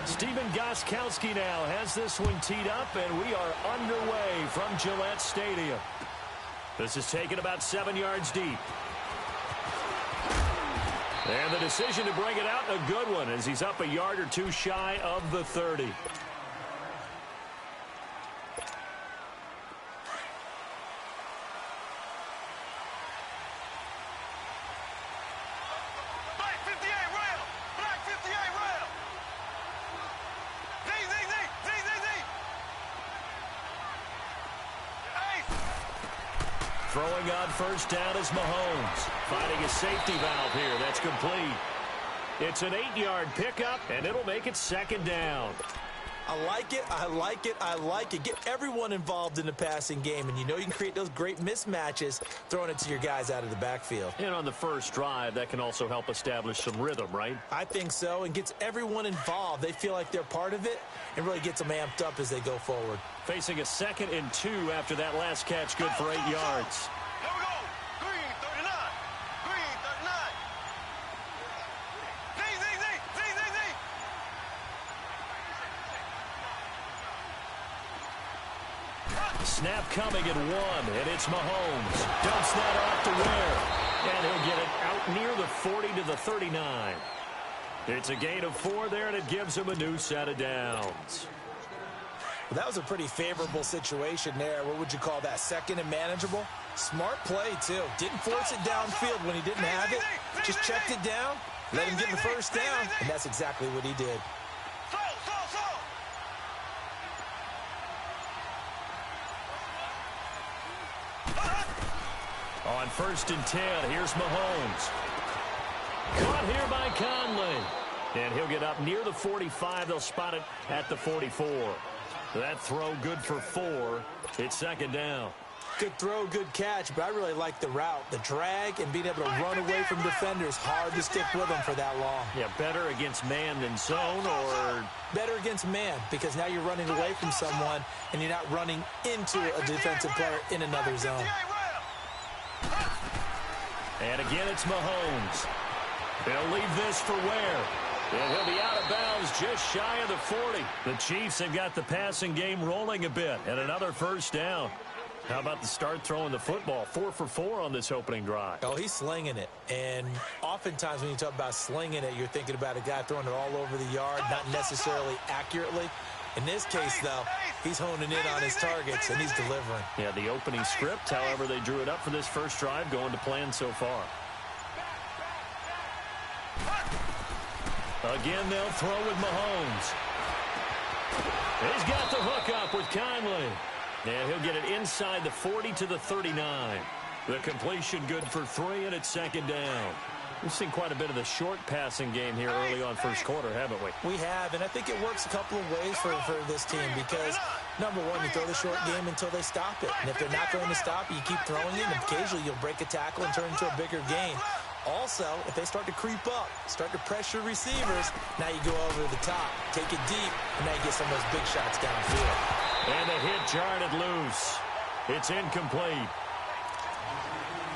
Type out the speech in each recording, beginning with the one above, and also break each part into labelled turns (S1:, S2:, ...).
S1: Stephen Gostkowski now has this one teed up, and we are underway from Gillette Stadium. This is taken about 7 yards deep. And the decision to bring it out, a good one, as he's up a yard or two shy of the 30. Throwing on first down is Mahomes. Finding a safety valve here. That's complete. It's an 8-yard pickup, and it'll make it second down.
S2: I like it, I like it, I like it. Get everyone involved in the passing game, and you know you can create those great mismatches throwing it to your guys out of the backfield.
S1: And on the first drive, that can also help establish some rhythm, right?
S2: I think so, and gets everyone involved. They feel like they're part of it, and really gets them amped up as they go forward.
S1: Facing a 2nd and 2 after that last catch, good for 8 yards.
S3: Here we go. Green 39. Green 39. Z.
S1: Snap coming at 1, and it's Mahomes. Dumps that off to Ware. And he'll get it out near the 40 to the 39. It's a gain of 4 there, and it gives him a new set of downs.
S2: Well, that was a pretty favorable situation there. What would you call that? 2nd and manageable? Smart play, too. Didn't force it downfield when he didn't have it. Just checked it down, let him get the first down, and that's exactly what he did.
S1: On 1st and 10, here's Mahomes. Caught here by Conley. And he'll get up near the 45. They'll spot it at the 44. That throw good for 4. It's second down.
S2: Good throw, good catch, but I really like the route. The drag and being able to run away from defenders. Hard to stick with them for that long.
S1: Yeah, better against man than zone, or
S2: better against man, because now you're running away from someone and you're not running into a defensive player in another zone.
S1: And again, it's Mahomes. They'll leave this for Ware. And he'll be out of bounds just shy of the 40. The Chiefs have got the passing game rolling a bit, and another first down. How about the start throwing the football? 4 for 4 on this opening drive.
S2: Oh, he's slinging it. And oftentimes when you talk about slinging it, you're thinking about a guy throwing it all over the yard, not necessarily accurately. In this case, though, he's honing in on his targets, and he's delivering.
S1: Yeah, the opening script, however, they drew it up for this first drive, going to plan so far. Again, they'll throw with Mahomes. He's got the hook up with Conley. And he'll get it inside the 40 to the 39. The completion good for 3, and it's second down. We've seen quite a bit of the short passing game here early on first quarter, haven't we?
S2: We have, and I think it works a couple of ways for this team because, number one, you throw the short game until they stop it. And if they're not going to stop it, you keep throwing it, and occasionally you'll break a tackle and turn into a bigger game. Also, if they start to creep up, start to pressure receivers, now you go over the top, take it deep, and now you get some of those big shots downfield.
S1: And the hit jarred it loose. It's incomplete.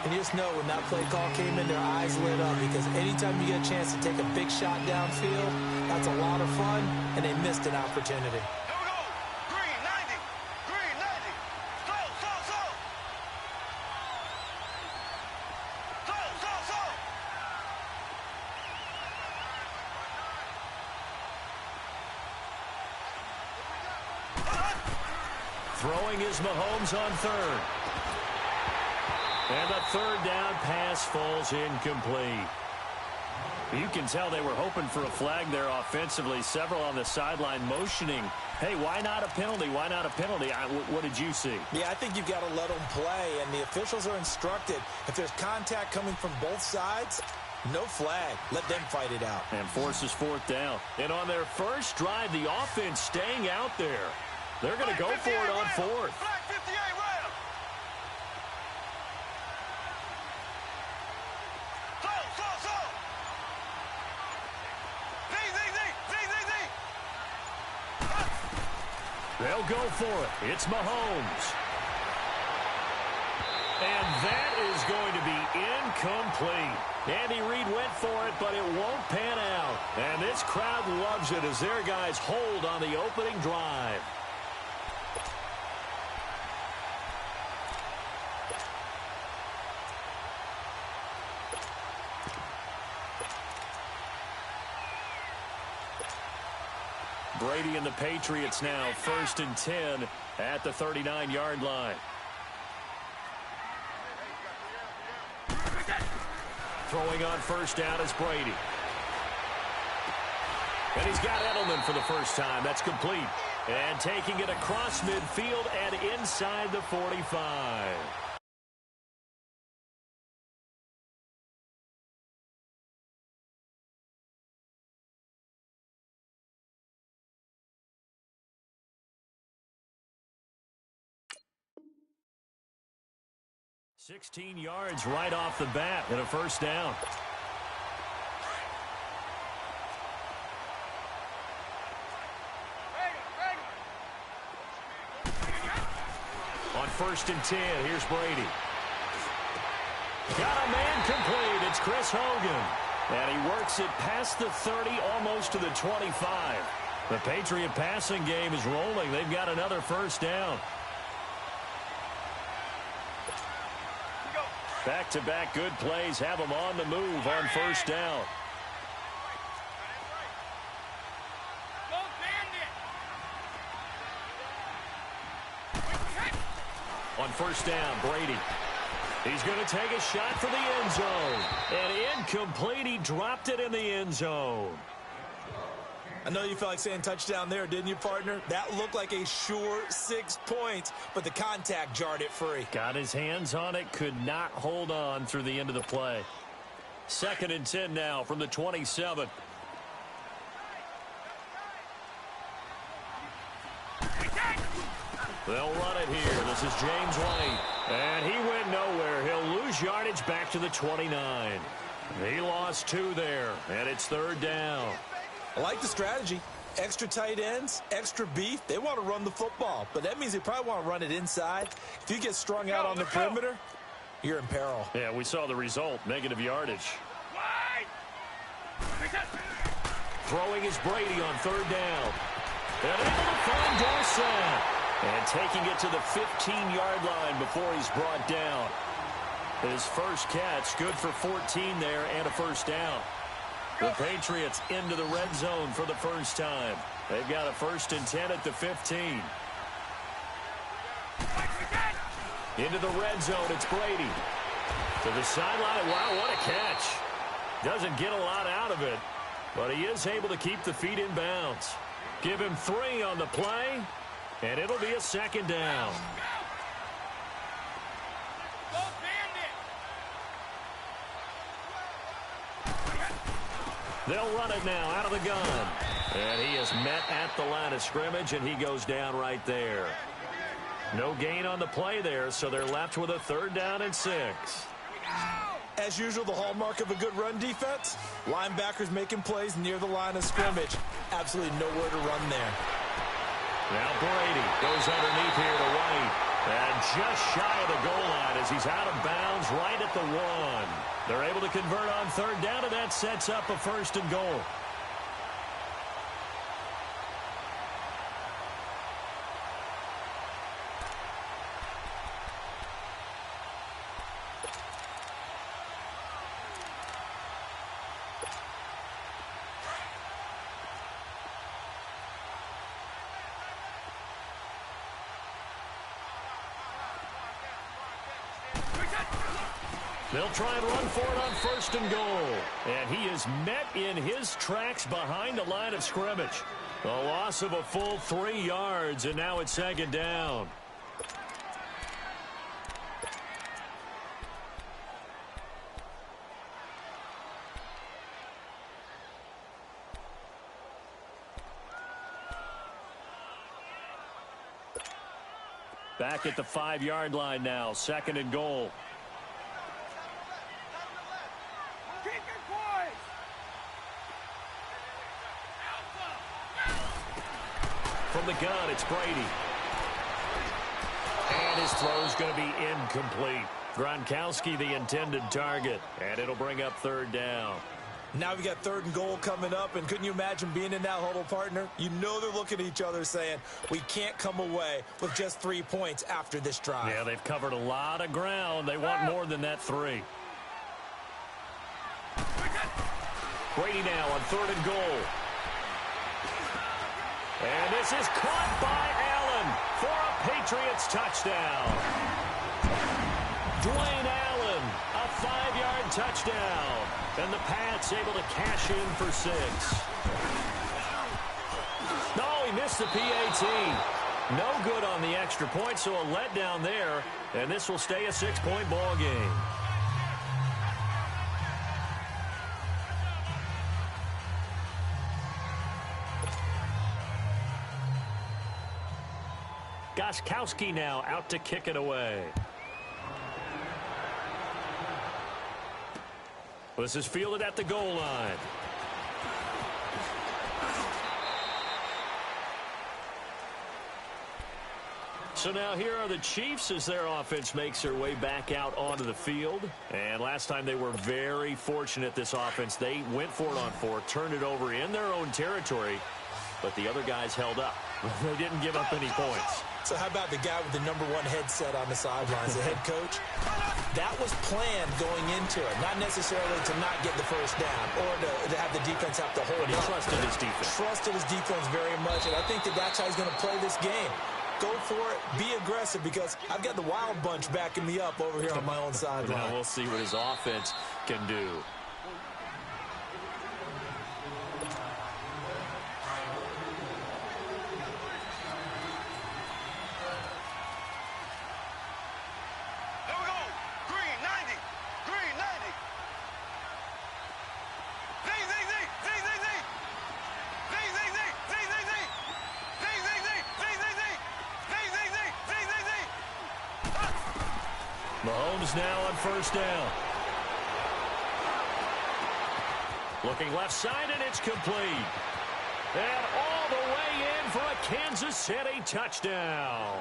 S2: And you just know when that play call came in, their eyes lit up because anytime you get a chance to take a big shot downfield, that's a lot of fun, and they missed an opportunity.
S3: Here we go. Green 90. Green 90. Slow.
S1: Throwing is Mahomes on 3rd. And the 3rd down pass falls incomplete. You can tell they were hoping for a flag there offensively. Several on the sideline motioning, hey, why not a penalty? Why not a penalty? What did you see?
S2: Yeah, I think you've got to let them play, and the officials are instructed. If there's contact coming from both sides, no flag. Let them fight it out.
S1: And forces 4th down. And on their first drive, the offense staying out there. They're going to go for it on 4th.
S3: Flag 58 right. Slow.
S1: They'll go for it. It's Mahomes. And that is going to be incomplete. Andy Reid went for it, but it won't pan out. And This crowd loves it as their guys hold on the opening drive. Brady and the Patriots now 1st and 10 at the 39-yard line. Throwing on first down is Brady. And he's got Edelman for the first time. That's complete. And taking it across midfield and inside the 45. "16 yards right off the bat and a first down." On 1st and 10, here's Brady. Got a man complete. It's Chris Hogan. And he works it past the 30, almost to the 25. The Patriot passing game is rolling. They've got another first down. Back-to-back good plays have them on the move on first down. On first down, Brady. He's going to take a shot for the end zone. And incomplete. He dropped it in the end zone.
S2: I know you felt like saying touchdown there, didn't you, partner? That looked like a sure 6 points, but the contact jarred it free.
S1: Got his hands on it, could not hold on through the end of the play. 2nd and 10 now from the 27. They'll run it here. This is James White. And he went nowhere. He'll lose yardage back to the 29. He lost 2 there, and it's 3rd down.
S2: I like the strategy. Extra tight ends, extra beef. They want to run the football, but that means they probably want to run it inside. If you get strung out on the perimeter, you're in peril.
S1: Yeah, we saw the result, negative yardage. Throwing is Brady on 3rd down. And able to find Dorsett. And taking it to the 15-yard line before he's brought down. His first catch, good for 14 there and a first down. The Patriots into the red zone for the first time. They've got a 1st and 10 at the 15. Into the red zone, it's Brady. To the sideline, wow, what a catch. Doesn't get a lot out of it, but he is able to keep the feet in bounds. Give him 3 on the play, and it'll be a 2nd down. They'll run it now out of the gun. And he is met at the line of scrimmage, and he goes down right there. No gain on the play there, so they're left with a 3rd down and 6.
S2: As usual, the hallmark of a good run defense, linebackers making plays near the line of scrimmage. Absolutely nowhere to run there.
S1: Now Brady goes underneath here to White. And just shy of the goal line as he's out of bounds right at the 1. They're able to convert on 3rd down, and that sets up a 1st and goal. They'll try and run for it on 1st and goal. And he is met in his tracks behind the line of scrimmage. A loss of a full 3 yards, and now it's 2nd down. Back at the 5-yard line now, 2nd and goal. From the gun, it's Brady. And his throw's going to be incomplete. Gronkowski, the intended target. And it'll bring up 3rd down.
S2: Now we got 3rd and goal coming up, and couldn't you imagine being in that huddle, partner? You know they're looking at each other saying, we can't come away with just 3 points after this drive.
S1: Yeah, they've covered a lot of ground. They want more than that 3. Brady now on 3rd and goal. And this is caught by Allen for a Patriots touchdown. Dwayne Allen, a 5-yard touchdown. And the Pats able to cash in for 6. No, he missed the PAT. No good on the extra point, so a letdown there. And this will stay a 6-point ball game. Gostkowski now out to kick it away. This is fielded at the goal line. So now here are the Chiefs as their offense makes their way back out onto the field. And last time they were very fortunate, this offense. They went for it on 4, turned it over in their own territory, but the other guys held up. They didn't give up any points.
S2: So how about the guy with the #1 headset on the sidelines, the head coach? That was planned going into it, not necessarily to not get the first down or to have the defense have to hold
S1: But he
S2: up.
S1: trusted his defense.
S2: Trusted his defense very much, and I think that's how he's going to play this game. Go for it, be aggressive, because I've got the Wild Bunch backing me up over here on my own sideline.
S1: Now we'll see what his offense can do. Mahomes now on 1st down. Looking left side, and it's complete. And all the way in for a Kansas City touchdown.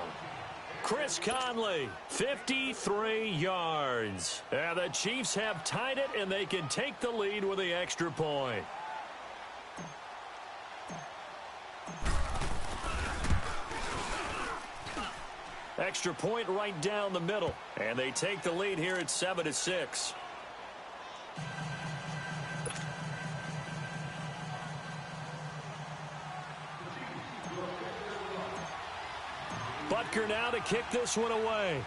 S1: Chris Conley, 53 yards. And the Chiefs have tied it, and they can take the lead with the extra point. Extra point right down the middle. And they take the lead here at 7-6. Butker now to kick this one away.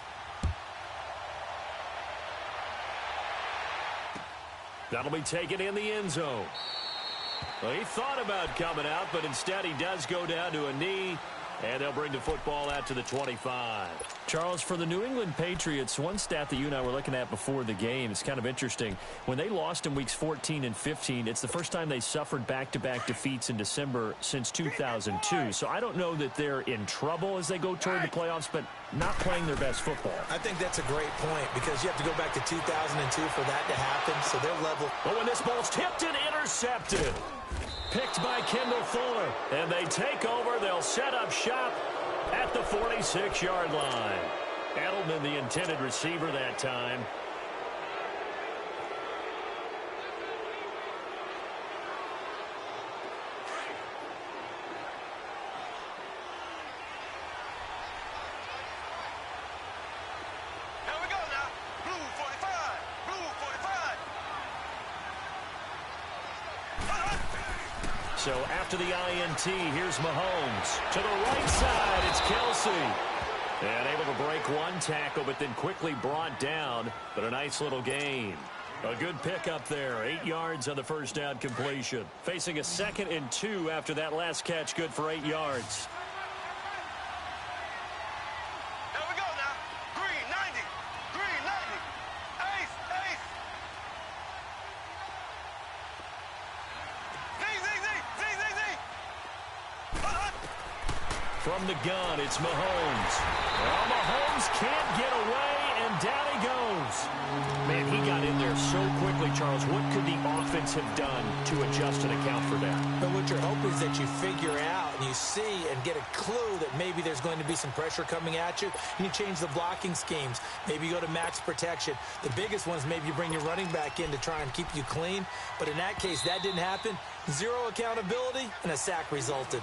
S1: That'll be taken in the end zone. Well, he thought about coming out, but instead he does go down to a knee. And they'll bring the football out to the 25. Charles, for the New England Patriots, one stat that you and I were looking at before the game is kind of interesting. When they lost in weeks 14 and 15, it's the first time they suffered back-to-back defeats in December since 2002. So I don't know that they're in trouble as they go toward the playoffs, but not playing their best football.
S2: I think that's a great point, because you have to go back to 2002 for that to happen. So they're level.
S1: But when this ball's tipped and intercepted. Picked by Kendall Fuller. And they take over. They'll set up shop at the 46-yard line. Edelman, the intended receiver that time.
S3: Here we go now. Blue 45. Blue 45.
S1: So after the INT, here's Mahomes. To the right side, it's Kelsey. And able to break one tackle, but then quickly brought down. But a nice little gain. A good pickup there. 8 yards on the first down completion. Facing a 2nd and 2 after that last catch. Good for 8 yards.
S3: Here we go now. Green 90. Green 90. Ace. Ace.
S1: From the gun, it's Mahomes. Well, Mahomes can't get away, and down he goes. Man, he got in there so quickly, Charles. What could the offense have done to adjust and account for that?
S2: But when what you're hoping is that you figure out and you see and get a clue that maybe there's going to be some pressure coming at you, and you change the blocking schemes. Maybe you go to max protection. The biggest one is maybe you bring your running back in to try and keep you clean. But in that case, that didn't happen. Zero accountability, and a sack resulted.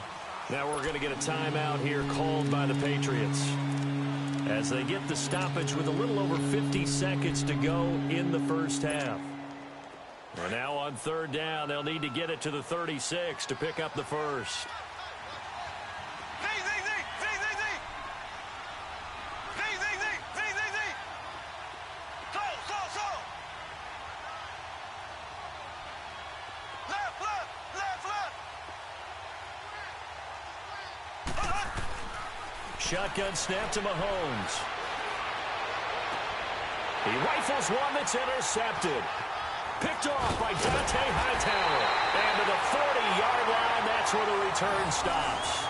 S1: Now we're going to get a timeout here called by the Patriots as they get the stoppage with a little over 50 seconds to go in the first half. And now on third down, they'll need to get it to the 36 to pick up the first. Shotgun snap to Mahomes. He rifles one that's intercepted. Picked off by Dante Hightower. And to the 40-yard line, that's where the return stops.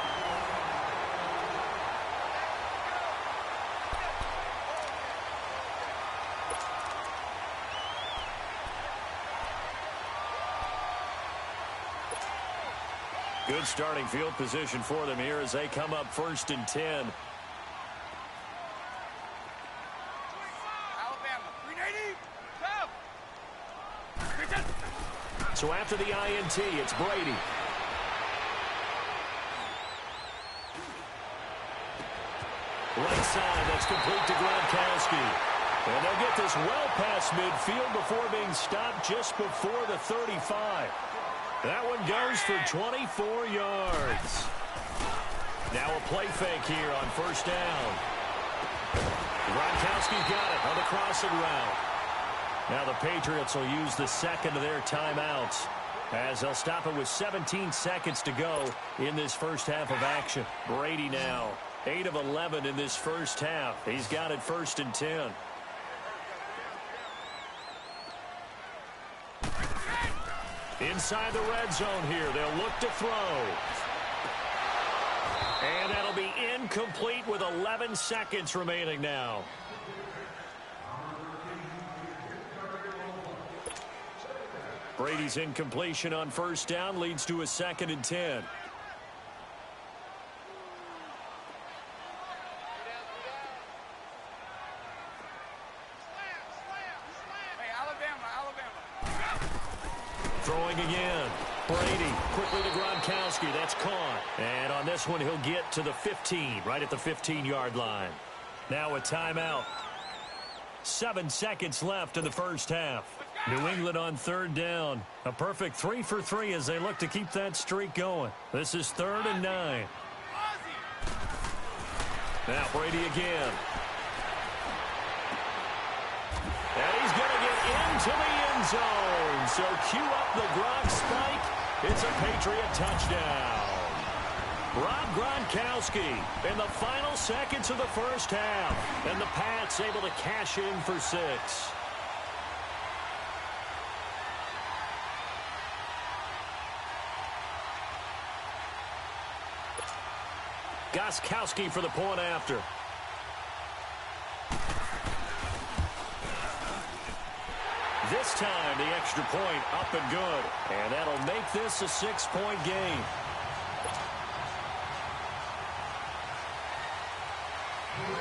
S1: Good starting field position for them here as they come up 1st and 10.
S3: Alabama, 380, go!
S1: So after the INT, it's Brady. Right side, that's complete to Gronkowski. And they'll get this well past midfield before being stopped just before the 35. That one goes for 24 yards. Now a play fake here on 1st down. Gronkowski's got it on the crossing route. Now the Patriots will use the second of their timeouts as they'll stop it with 17 seconds to go in this first half of action. Brady now 8 of 11 in this first half. He's got it 1st and 10. Inside the red zone here, they'll look to throw. And that'll be incomplete with 11 seconds remaining now. Brady's incompletion on 1st down leads to a 2nd and 10. Throwing again. Brady quickly to Gronkowski. That's caught. And on this one, he'll get to the 15, right at the 15-yard line. Now a timeout. 7 seconds left in the first half. New England on 3rd down. A perfect 3 for 3 as they look to keep that streak going. This is 3rd and 9. Now Brady again. And he's going to get into the end zone. So cue up the Gronk spike. It's a Patriot touchdown. Rob Gronkowski in the final seconds of the first half. And the Pats able to cash in for 6. Gostkowski for the point after. This time, the extra point up and good. And that'll make this a 6-point game.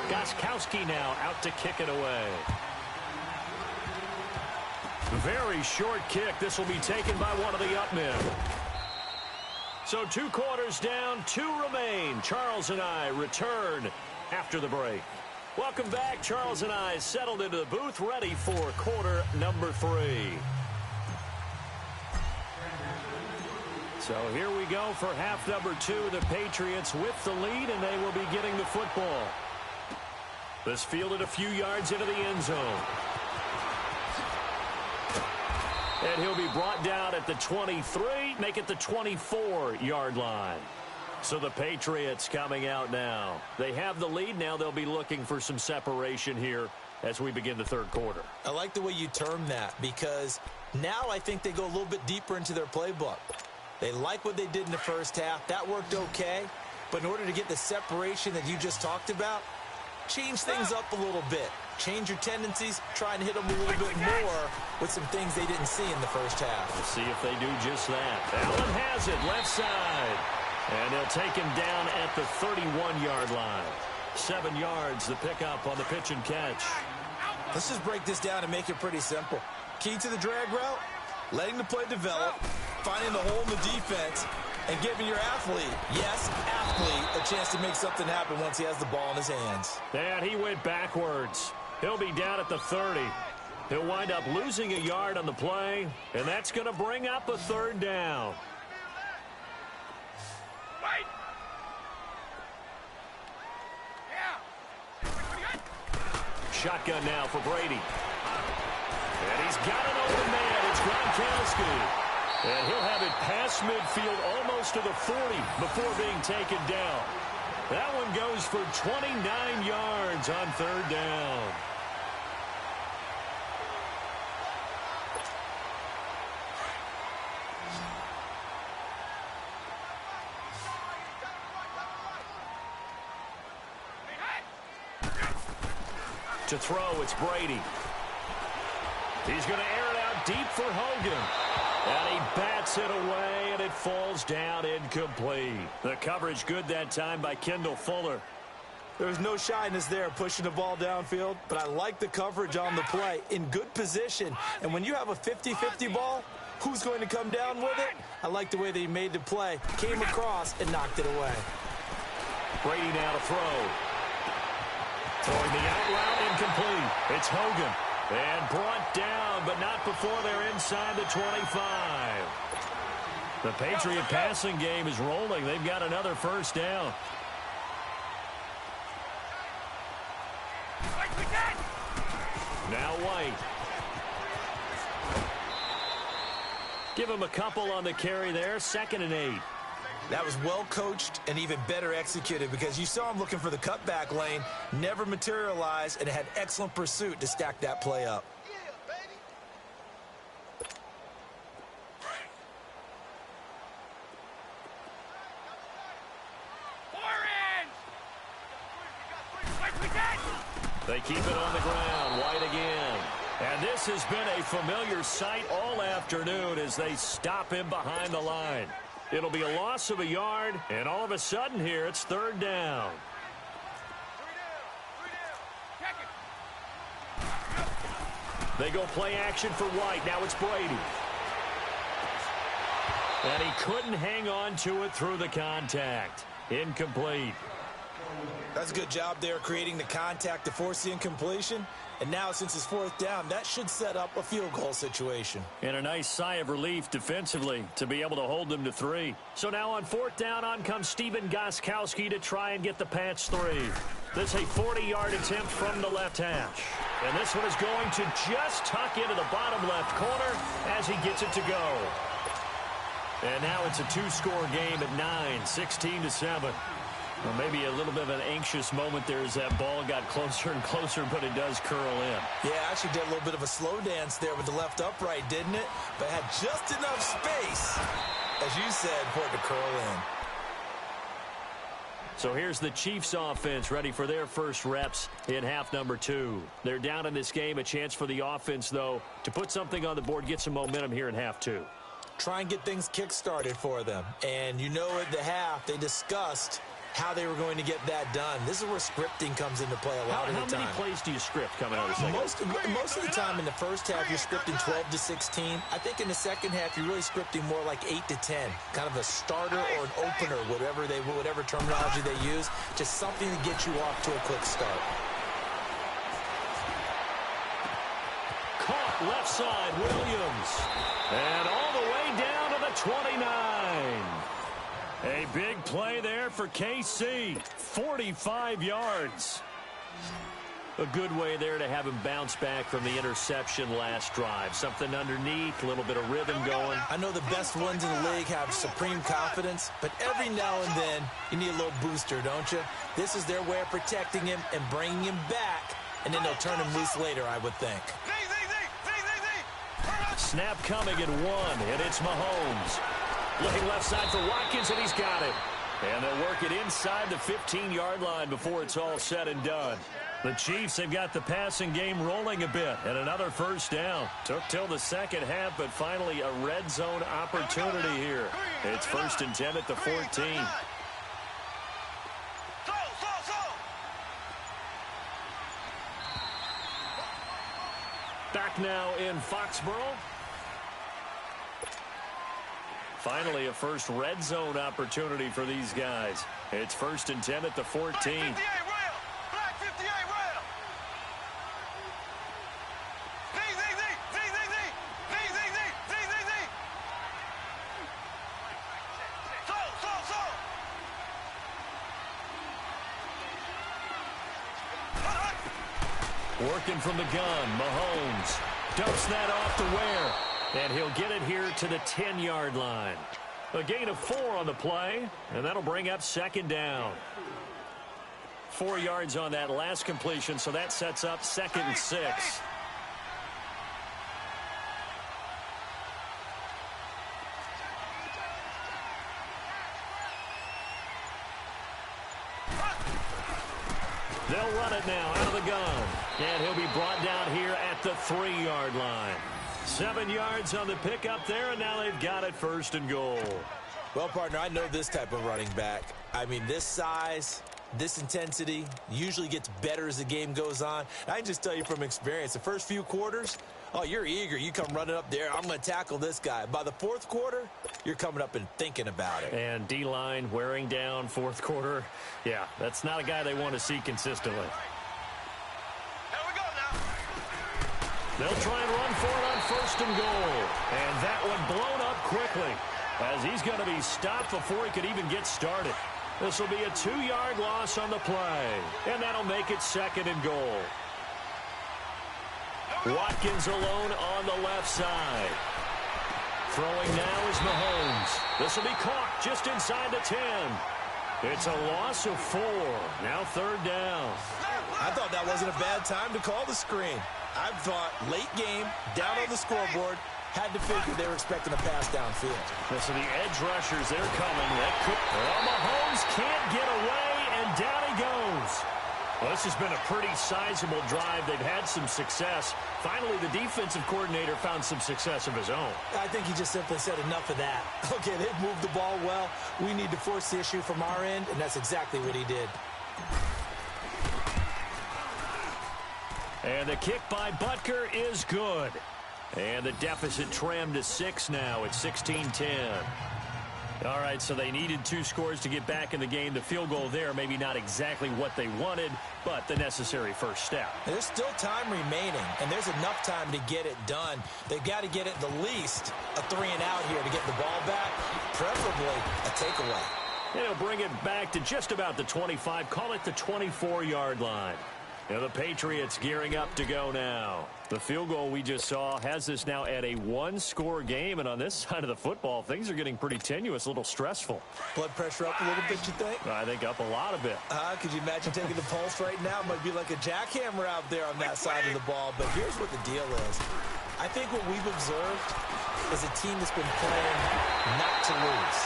S1: Gostkowski now out to kick it away. Very short kick. This will be taken by one of the up men. So 2 quarters down, 2 remain. Charles and I return after the break. Welcome back. Charles and I settled into the booth, ready for quarter number 3. So here we go for half number 2. The Patriots with the lead, and they will be getting the football. This fielded a few yards into the end zone. And he'll be brought down at the 23, make it the 24-yard line. So the Patriots coming out now. They have the lead. Now they'll be looking for some separation here as we begin the 3rd quarter.
S2: I like the way you term that because now I think they go a little bit deeper into their playbook. They like what they did in the first half. That worked okay. But in order to get the separation that you just talked about, change things up a little bit. change your tendencies, try and hit them a little bit more with some things they didn't see in the first half.
S1: We'll see if they do just that. Allen has it, left side. And they'll take him down at the 31-yard line. 7 yards the pickup on the pitch and catch.
S2: Let's just break this down and make it pretty simple. Key to the drag route, letting the play develop, finding the hole in the defense, and giving your athlete, yes, athlete, a chance to make something happen once he has the ball in his hands.
S1: And he went backwards. He'll be down at the 30. He'll wind up losing a yard on the play, and that's going to bring up a 3rd down.
S3: Wait.
S1: Shotgun now for Brady. And he's got an open man. It's Gronkowski. And he'll have it past midfield almost to the 40 before being taken down. That one goes for 29 yards on 3rd down. To throw, it's Brady. He's going to air it out deep for Hogan. And he bats it away, and it falls down incomplete. The coverage good that time by Kendall Fuller.
S2: There's no shyness there pushing the ball downfield, but I like the coverage on the play. In good position. And when you have a 50-50 ball, who's going to come down with it? I like the way that he made the play. Came across and knocked it away.
S1: Brady now to throw. Throwing the out route, incomplete. It's Hogan. And brought down, but not before they're inside the 25. The Patriot passing game is rolling. They've got another 1st down. Now White. Give him a couple on the carry there. 2nd and 8.
S2: That was well coached and even better executed because you saw him looking for the cutback lane, never materialized, and had excellent pursuit to stack that play up.
S1: They keep it on the ground. White again. And this has been a familiar sight all afternoon as they stop him behind the line. It'll be a loss of a yard, and all of a sudden here, it's 3rd down. They go play action for White. Now it's Brady. And he couldn't hang on to it through the contact. Incomplete.
S2: That's a good job there creating the contact to force the incompletion. And now, since it's 4th down, that should set up a field goal situation.
S1: And a nice sigh of relief defensively to be able to hold them to 3. So now on 4th down, on comes Stephen Gostkowski to try and get the Pats 3. This is a 40-yard attempt from the left hash. And this one is going to just tuck into the bottom left corner as he gets it to go. And now it's a 2-score game at 9, 16-7. Well, maybe a little bit of an anxious moment there as that ball got closer and closer, but it does curl in.
S2: Yeah, actually did a little bit of a slow dance there with the left upright, didn't it? But had just enough space, as you said, for it to curl in.
S1: So here's the Chiefs offense ready for their first reps in half number 2. They're down in this game. A chance for the offense, though, to put something on the board, get some momentum here in half 2.
S2: Try and get things kick-started for them. And you know at the half, they discussed how they were going to get that done. This is where scripting comes into play a lot of the time.
S1: How many plays do you script coming out of the second?
S2: Most of the time in the first half, you're scripting 12 to 16. I think in the second half, you're really scripting more like 8 to 10. Kind of a starter or an opener, whatever terminology they use. Just something to get you off to a quick start.
S1: Caught left side, Williams. And all the way down to the 29. A big play there for KC. 45 yards. A good way there to have him bounce back from the interception last drive. Something underneath, a little bit of rhythm going.
S2: I know the best ones in the league have supreme confidence, but every now and then you need a little booster, don't you? This is their way of protecting him and bringing him back, and then they'll turn him loose later, I would think.
S1: Snap coming at 1, and it's Mahomes. Looking left side for Watkins, and he's got it. And they'll work it inside the 15-yard line before it's all said and done. The Chiefs have got the passing game rolling a bit, and another first down. Took till the second half, but finally a red zone opportunity here. It's 1st and 10 at the 14. Back now in Foxborough. Finally, a first red zone opportunity for these guys. It's 1st and 10 at the 14.
S3: Black 58 rail. Black 58 rail.
S1: Working from the gun, Mahomes dumps that off to Ware. And he'll get it here to the 10-yard line. A gain of 4 on the play, and that'll bring up 2nd down. 4 yards on that last completion, so that sets up 2nd and 6. They'll run it now out of the gun. And he'll be brought down here at the 3-yard line. 7 yards on the pickup there, and now they've got it 1st and goal.
S2: Well, partner, I know this type of running back. I mean, this size, this intensity usually gets better as the game goes on. I can just tell you from experience, the first few quarters, oh, you're eager. You come running up there, I'm going to tackle this guy. By the 4th quarter, you're coming up and thinking about it.
S1: And D-line wearing down 4th quarter. Yeah, that's not a guy they want to see consistently. They'll try and run for it on 1st and goal. And that one blown up quickly as he's going to be stopped before he could even get started. This will be a 2-yard loss on the play. And that'll make it 2nd and goal. Watkins alone on the left side. Throwing now is Mahomes. This will be caught just inside the 10. It's a loss of 4. Now 3rd down.
S2: I thought that wasn't a bad time to call the screen. I thought late game, down on the scoreboard, had to figure they were expecting a pass downfield.
S1: So the edge rushers, they're coming. Well, Mahomes can't get away, and down he goes. Well, this has been a pretty sizable drive. They've had some success. Finally, the defensive coordinator found some success of his own.
S2: I think he just simply said enough of that. Okay, they've moved the ball well. We need to force the issue from our end, and that's exactly what he did.
S1: And the kick by Butker is good. And the deficit trimmed to 6 now at 16-10. All right, so they needed 2 scores to get back in the game. The field goal there, maybe not exactly what they wanted, but the necessary first step.
S2: There's still time remaining, and there's enough time to get it done. They've got to get it the least a 3-and-out here to get the ball back, preferably a takeaway.
S1: And he'll bring it back to just about the 25, call it the 24-yard line. Now the Patriots gearing up to go now. The field goal we just saw has this now at a 1-score game, and on this side of the football, things are getting pretty tenuous, a little stressful.
S2: Blood pressure up a little bit, you think?
S1: I think up a lot of it.
S2: Could you imagine taking the pulse right now? It might be like a jackhammer out there on that side of the ball, but here's what the deal is. I think what we've observed is a team that's been playing not to lose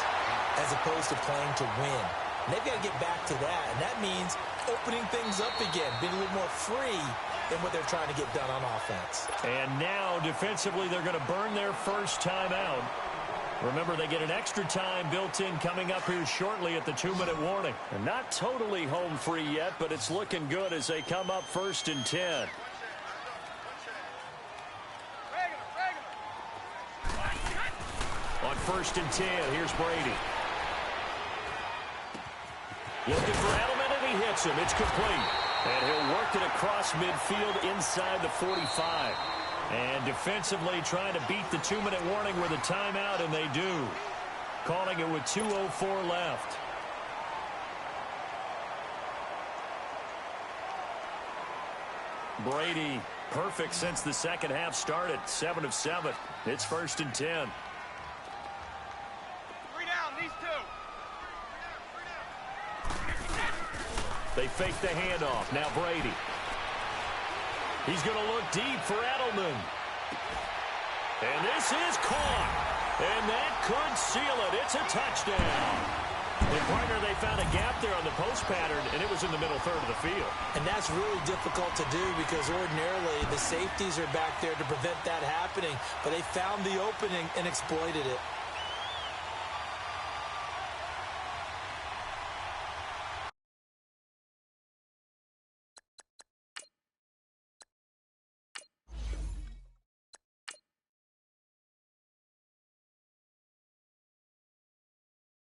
S2: as opposed to playing to win. And they've got to get back to that, and that means opening things up again, being a little more free than what they're trying to get done on offense.
S1: And now, defensively, they're going to burn their first timeout. Remember, they get an extra time built in coming up here shortly at the 2-minute warning. And not totally home free yet, but it's looking good as they come up 1st and 10. On 1st and 10, here's Brady. Looking for Edelman, and he hits him. It's complete. And he'll work it across midfield inside the 45. And defensively trying to beat the 2-minute warning with a timeout, and they do. Calling it with 2:04 left. Brady, perfect since the second half started. 7 of 7. It's 1st and 10. They fake the handoff. Now Brady. He's going to look deep for Edelman. And this is caught. And that could seal it. It's a touchdown. And, partner, they found a gap there on the post pattern, and it was in the middle third of the field.
S2: And that's really difficult to do because ordinarily the safeties are back there to prevent that happening, but they found the opening and exploited it.